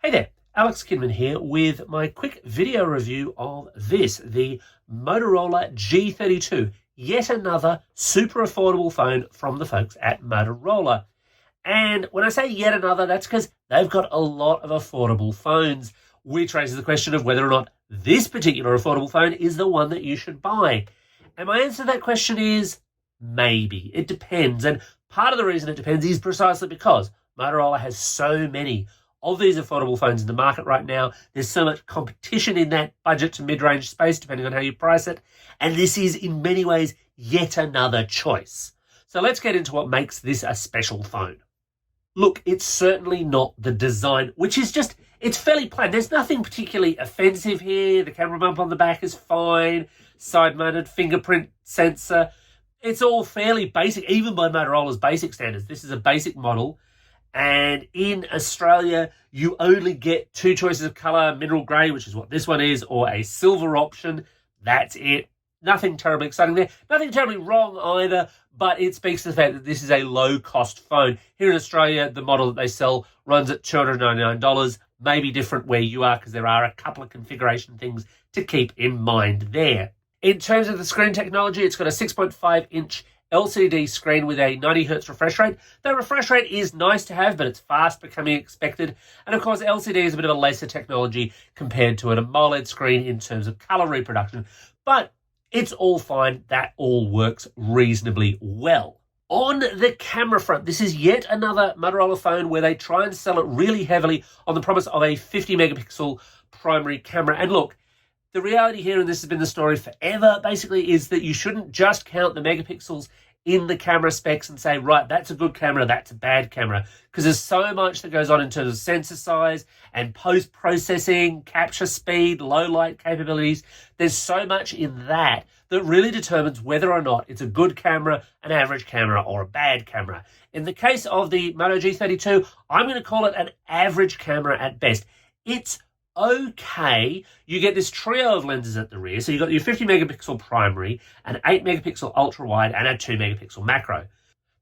Hey there, Alex Kidman here with my quick video review of the Motorola G32, yet another super affordable phone from the folks at Motorola. And when I say yet another, that's because they've got a lot of affordable phones, which raises the question of whether or not this particular affordable phone is the one that you should buy. And my answer to that question is maybe. It depends. And part of the reason it depends is precisely because Motorola has so many of these affordable phones in the market right now. There's so much competition in that budget to mid-range space, depending on how you price it. And this is, in many ways, yet another choice. So let's get into what makes this a special phone. Look, it's certainly not the design, which is just, it's fairly plain. There's nothing particularly offensive here. The camera bump on the back is fine. Side-mounted fingerprint sensor. It's all fairly basic, even by Motorola's basic standards. This is a basic model. And in Australia, you only get two choices of colour, mineral grey, which is what this one is, or a silver option. That's it. Nothing terribly exciting there. Nothing terribly wrong either, but it speaks to the fact that this is a low-cost phone. Here in Australia, the model that they sell runs at $299. Maybe different where you are because there are a couple of configuration things to keep in mind there. In terms of the screen technology, it's got a 6.5-inch LCD screen with a 90Hz refresh rate. The refresh rate is nice to have, but it's fast becoming expected. And of course, LCD is a bit of a lesser technology compared to an AMOLED screen in terms of color reproduction. But it's all fine. That all works reasonably well. On the camera front, this is yet another Motorola phone where they try and sell it really heavily on the promise of a 50-megapixel primary camera. And look, the reality here, and this has been the story forever, basically, is that you shouldn't just count the megapixels in the camera specs and say, right, that's a good camera, that's a bad camera. Because there's so much that goes on in terms of sensor size and post-processing, capture speed, low light capabilities. There's so much in that that really determines whether or not it's a good camera, an average camera, or a bad camera. In the case of the Moto G32, I'm going to call it an average camera at best. It's okay. You get this trio of lenses at the rear. So you've got your 50 megapixel primary, an 8 megapixel ultra wide, and a 2 megapixel macro.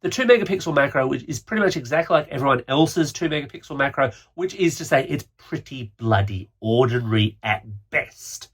The 2 megapixel macro, which is pretty much exactly like everyone else's 2 megapixel macro, which is to say it's pretty bloody ordinary at best.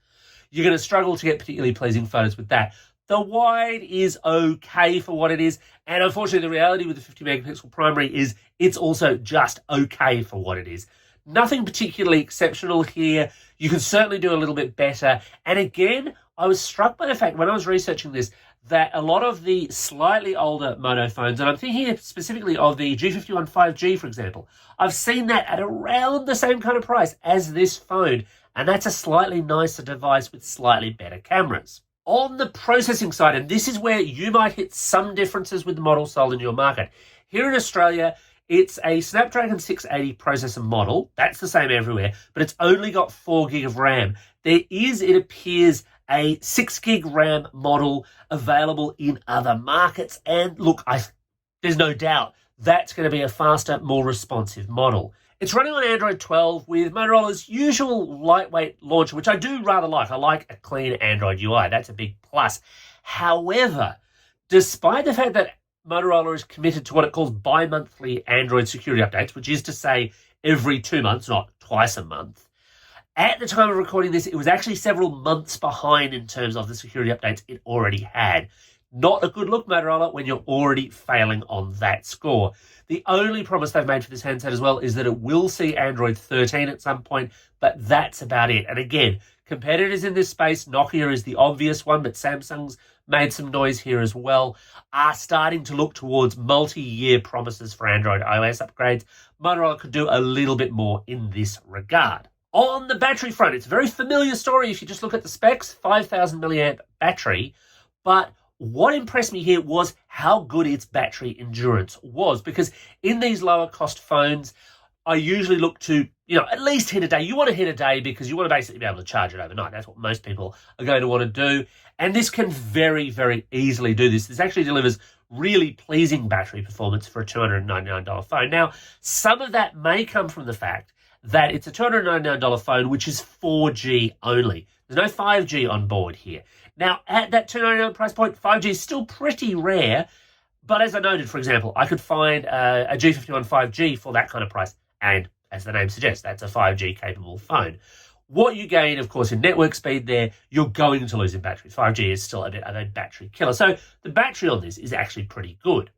You're going to struggle to get particularly pleasing photos with that. The wide is okay for what it is. And unfortunately, the reality with the 50 megapixel primary is it's also just okay for what it is. Nothing particularly exceptional here. You can certainly do a little bit better. And again, I was struck by the fact when I was researching this that a lot of the slightly older Moto phones, and I'm thinking here specifically of the G51 5G, for example, I've seen that at around the same kind of price as this phone. And that's a slightly nicer device with slightly better cameras. On the processing side, and this is where you might hit some differences with the models sold in your market. Here in Australia, it's a Snapdragon 680 processor model. That's the same everywhere, but it's only got 4 gig of RAM. There is, it appears, a 6 gig RAM model available in other markets. And look, there's no doubt that's going to be a faster, more responsive model. It's running on Android 12 with Motorola's usual lightweight launcher, which I do rather like. I like a clean Android UI. That's a big plus. However, despite the fact that Motorola is committed to what it calls bi-monthly Android security updates, which is to say every 2 months, not twice a month. At the time of recording this, it was actually several months behind in terms of the security updates it already had. Not a good look, Motorola, when you're already failing on that score. The only promise they've made for this handset as well is that it will see Android 13 at some point, but that's about it. And again, competitors in this space, Nokia is the obvious one, but Samsung's made some noise here as well, are starting to look towards multi-year promises for Android iOS upgrades. Motorola could do a little bit more in this regard. On the battery front, it's a very familiar story if you just look at the specs, 5,000 milliamp battery, but what impressed me here was how good its battery endurance was, because in these lower cost phones, I usually look to, at least hit a day. You want to hit a day because you want to basically be able to charge it overnight. That's what most people are going to want to do. And this can very, very easily do this. This actually delivers really pleasing battery performance for a $299 phone. Now, some of that may come from the fact that it's a $299 phone, which is 4G only. There's no 5G on board here. Now, at that $299 price point, 5G is still pretty rare. But as I noted, for example, I could find a G51 5G for that kind of price and As the name suggests, that's a 5G capable phone. What you gain, of course, in network speed there, you're going to lose in battery. 5G is still a bit of a battery killer. So the battery on this is actually pretty good.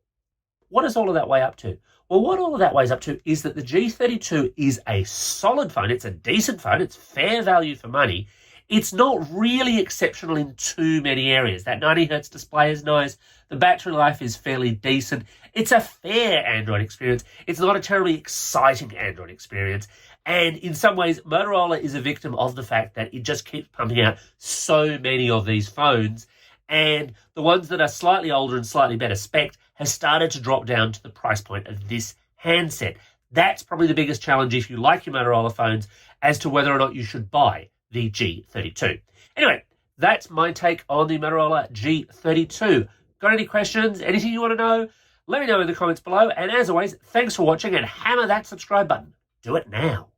What does all of that weigh up to? Well, what all of that weighs up to is that the G32 is a solid phone. It's a decent phone. It's fair value for money. It's not really exceptional in too many areas. That 90Hz display is nice. The battery life is fairly decent. It's a fair Android experience. It's not a terribly exciting Android experience. And in some ways, Motorola is a victim of the fact that it just keeps pumping out so many of these phones. And the ones that are slightly older and slightly better spec has started to drop down to the price point of this handset. That's probably the biggest challenge if you like your Motorola phones as to whether or not you should buy the G32. Anyway, that's my take on the Motorola G32. Got any questions? Anything you want to know? Let me know in the comments below. And as always, thanks for watching and hammer that subscribe button. Do it now.